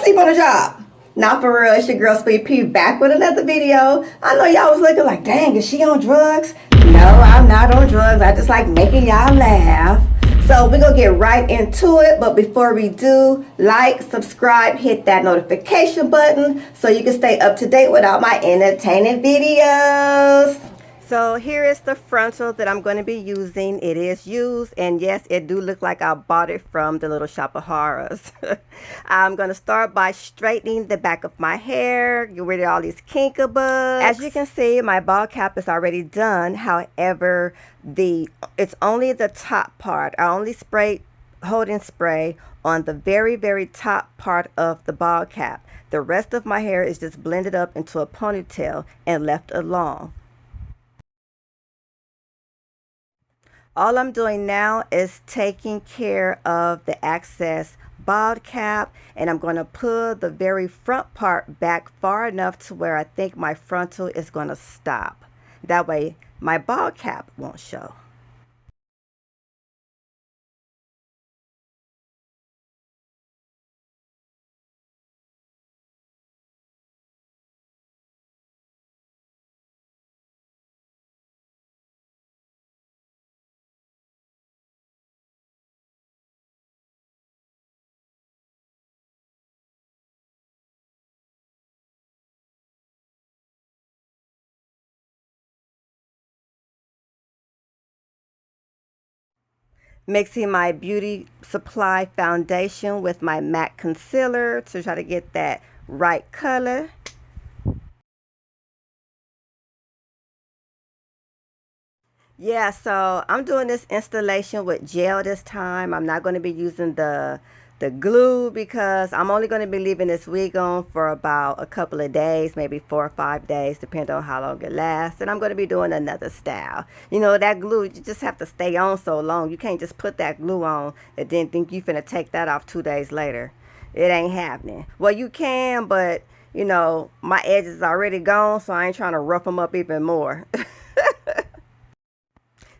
sleep on the job. Not for real, it's your girl Sweet Pea back with another video. I know y'all was looking like, dang, is she on drugs? No, I'm not on drugs. I just like making y'all laugh. So we're gonna get right into it, but before we do, like, subscribe, hit that notification button so you can stay up to date with all my entertaining videos. So here is the frontal that I'm going to be using. It is used, and yes, it do look like I bought it from the Little Shop of Horrors. I'm going to start by straightening the back of my hair, get rid of all these kinkabugs. As you can see, my bald cap is already done. However, it's only the top part. I only sprayed holding spray on the very top part of the bald cap. The rest of my hair is just blended up into a ponytail and left alone. All I'm doing now is taking care of the excess bald cap, and I'm going to pull the very front part back far enough to where I think my frontal is going to stop. That way my bald cap won't show. Mixing my Beauty Supply foundation with my MAC concealer to try to get that right color. Yeah, so I'm doing this installation with gel this time. I'm not going to be using the glue because I'm only going to be leaving this wig on for about a couple of days, maybe 4 or 5 days, depending on how long it lasts. And I'm going to be doing another style. You know, that glue, you just have to stay on so long. You can't just put that glue on and then think you finna take that off 2 days later. It ain't happening. Well, you can, but, you know, my edges are already gone, so I ain't trying to rough them up even more.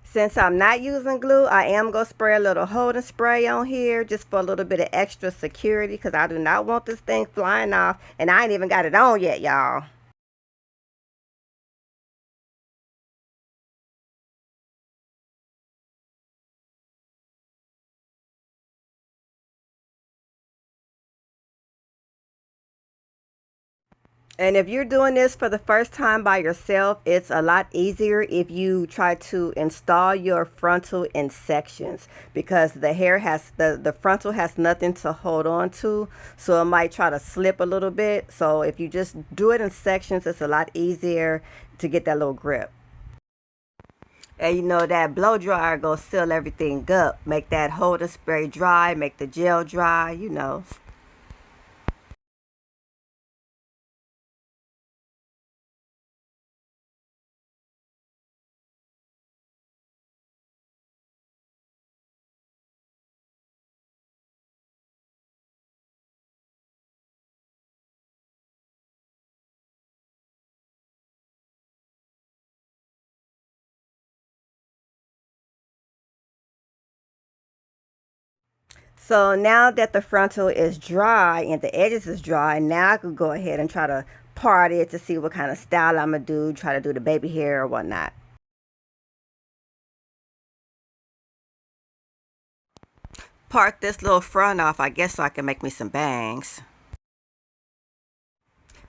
Since I'm not using glue, I am going to spray a little holding spray on here just for a little bit of extra security because I do not want this thing flying off, and I ain't even got it on yet, y'all. And if you're doing this for the first time by yourself, it's a lot easier if you try to install your frontal in sections because the frontal has nothing to hold on to, so it might try to slip a little bit. So if you just do it in sections, it's a lot easier to get that little grip. And you know that blow dryer go seal everything up, make that holder spray dry, make the gel dry, you know. So now that the frontal is dry and the edges is dry, now I could go ahead and try to part it to see what kind of style I'm going to do, try to do the baby hair or whatnot. Part this little front off, I guess, so I can make me some bangs.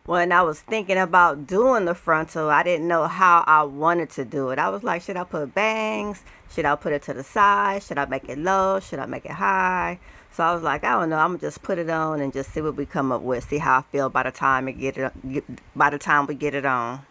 When I was thinking about doing the frontal, I didn't know how I wanted to do it. I was like, should I put bangs? Should I put it to the side? Should I make it low? Should I make it high? So I was like, I don't know. I'm gonna just put it on and just see what we come up with. See how I feel by the time by the time we get it on.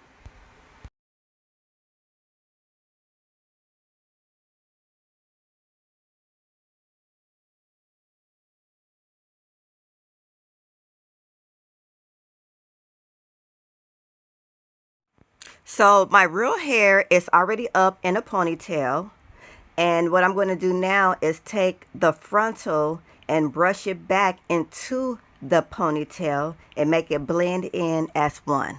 So my real hair is already up in a ponytail. And what I'm going to do now is take the frontal and brush it back into the ponytail and make it blend in as one.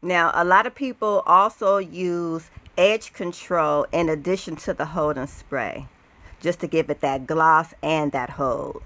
Now, a lot of people also use edge control in addition to the hold and spray, just to give it that gloss and that hold.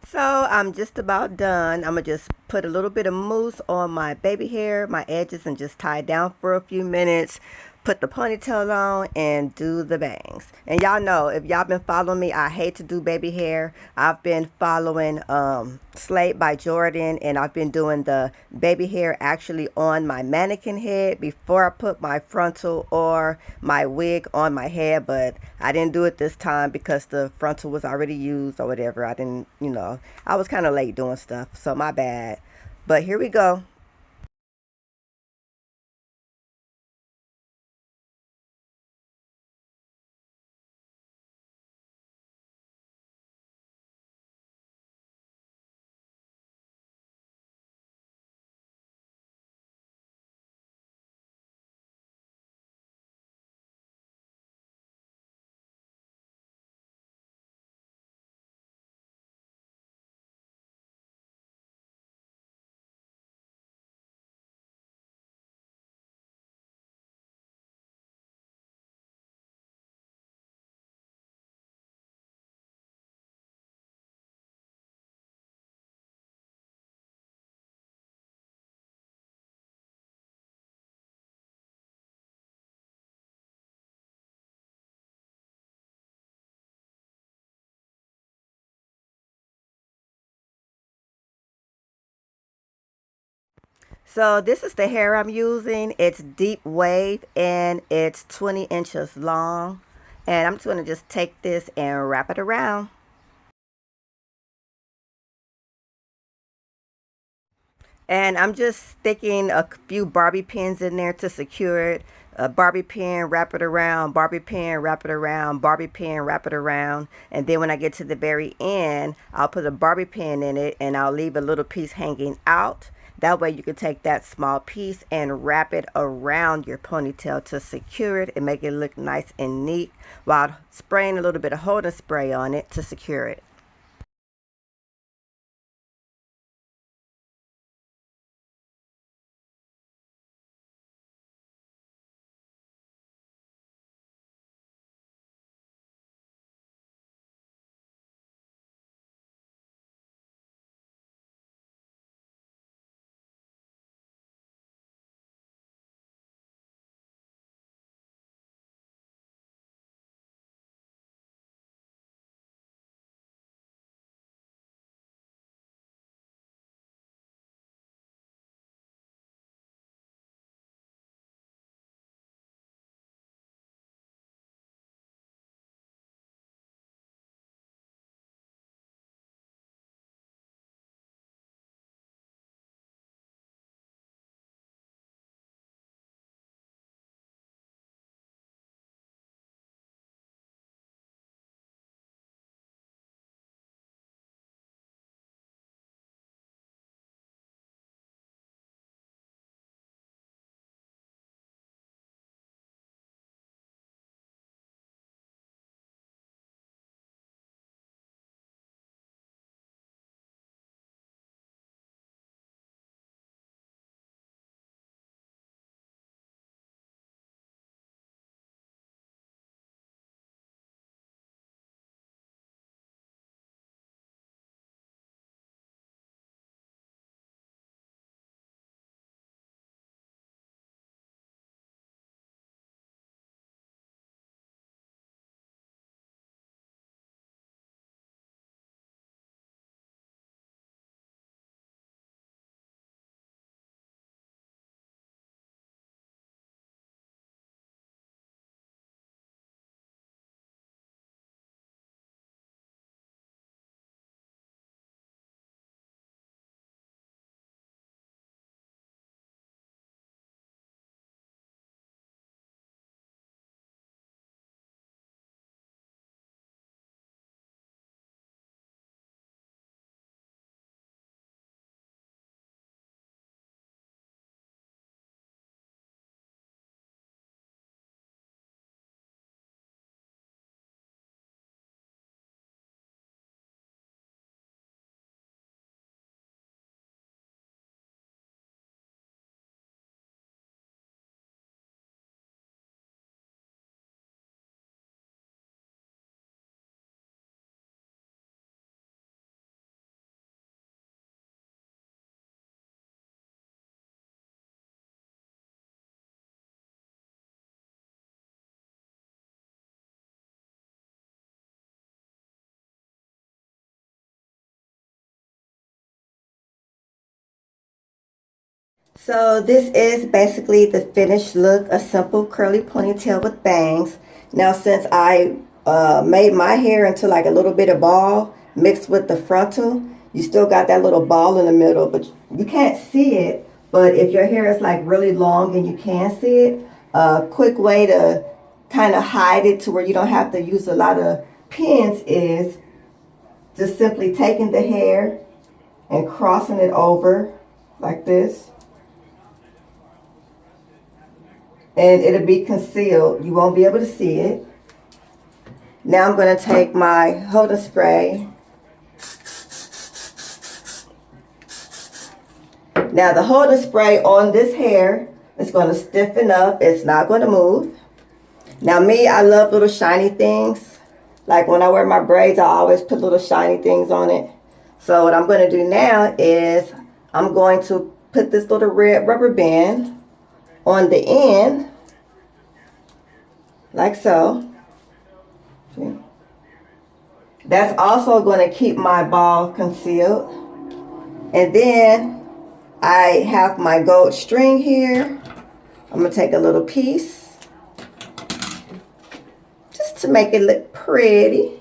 So I'm just about done. I'm gonna just put a little bit of mousse on my baby hair, my edges, and just tie it down for a few minutes. Put the ponytail on and do the bangs. And y'all know, if y'all been following me, I hate to do baby hair. I've been following Slate by Jordan, and I've been doing the baby hair actually on my mannequin head before I put my frontal or my wig on my head. But I didn't do it this time because the frontal was already used or whatever. I didn't, I was kind of late doing stuff, so my bad. But here we go. So this is the hair I'm using. It's deep wave and it's 20 inches long. And I'm just going to just take this and wrap it around. And I'm just sticking a few bobby pins in there to secure it. A bobby pin, wrap it around, bobby pin, wrap it around, bobby pin, wrap it around. And then when I get to the very end, I'll put a bobby pin in it and I'll leave a little piece hanging out. That way you can take that small piece and wrap it around your ponytail to secure it and make it look nice and neat while spraying a little bit of holding spray on it to secure it. So this is basically the finished look, a simple curly ponytail with bangs. Now since I made my hair into like a little bit of ball mixed with the frontal, you still got that little ball in the middle, but you can't see it. But if your hair is like really long and you can see it, a quick way to kind of hide it to where you don't have to use a lot of pins is just simply taking the hair and crossing it over like this. And it'll be concealed. You won't be able to see it. Now I'm going to take my holding spray. Now the holding spray on this hair is going to stiffen up. It's not going to move. Now me, I love little shiny things. Like when I wear my braids, I always put little shiny things on it. So what I'm going to do now is I'm going to put this little red rubber band on the end, like so. See? That's also going to keep my ball concealed. And then I have my gold string here. I'm going to take a little piece just to make it look pretty.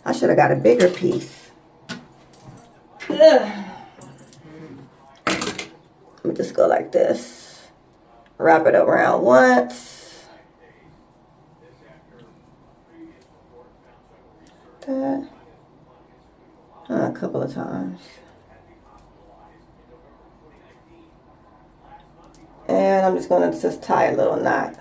I should have got a bigger piece. Ugh. Let me just go like this. Wrap it around once. That. A couple of times. And I'm just going to just tie a little knot.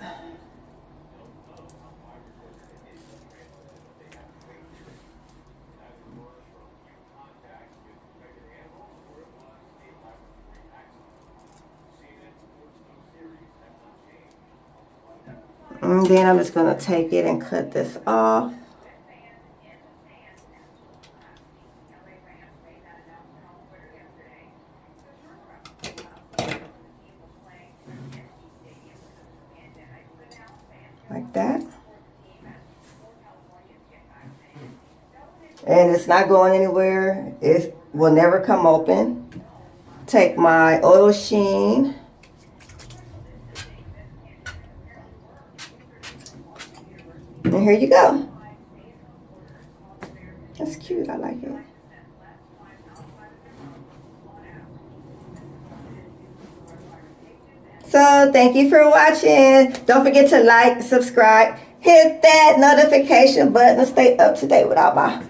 And then I'm just going to take it and cut this off. Like that. And it's not going anywhere. It will never come open. Take my oil sheen. And here you go. That's cute. I like it. So thank you for watching. Don't forget to like, subscribe, hit that notification button to stay up to date with all my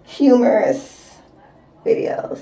humorous videos.